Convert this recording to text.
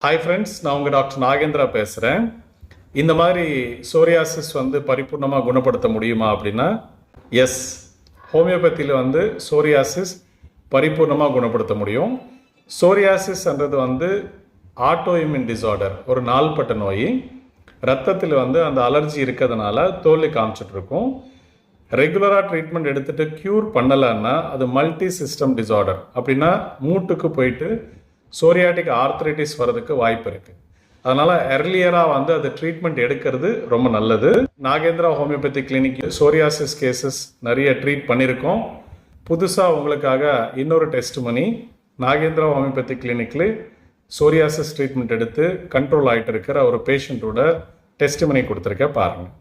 Hi friends, நான் உங்கள் doctor Nagendra பேசுகிறேன். இந்த மாதிரி சோரியாசிஸ் பரிபூர்ணமாக குணப்படுத்த முடியுமா அப்படின்னா எஸ், ஹோமியோபதியில் சோரியாசிஸ் பரிபூர்ணமாக குணப்படுத்த முடியும். சோரியாசிஸ்ன்றது ஆட்டோ இம்யூன் டிசார்டர், ஒரு நாள்பட்ட நோய். ரத்தத்தில் அந்த அலர்ஜி இருக்கிறதுனால தோல்வி காமிச்சிட்ருக்கும். ரெகுலராக ட்ரீட்மெண்ட் எடுத்துகிட்டு க்யூர் பண்ணலைன்னா அது மல்டி சிஸ்டம் டிசார்டர். அப்படின்னா மூட்டுக்கு போயிட்டு சோரியாட்டிக் ஆர்த்ரைட்டிஸ் வர்றதுக்கு வாய்ப்பு இருக்குது. அதனால் எர்லியராக அது ட்ரீட்மெண்ட் எடுக்கிறது ரொம்ப நல்லது. Nagendra homeopathy clinic psoriasis cases நிறைய ட்ரீட் பண்ணியிருக்கோம். புதுசாக உங்களுக்காக இன்னொரு டெஸ்ட்மனி நாகேந்திரா ஹோமியோபதி கிளினிக்கில் சோரியாசிஸ் ட்ரீட்மெண்ட் எடுத்து கண்ட்ரோல் ஆகிட்டு இருக்கிற ஒரு பேஷண்ட்டோட டெஸ்ட்மனி கொடுத்துருக்கேன், பாருங்கள்.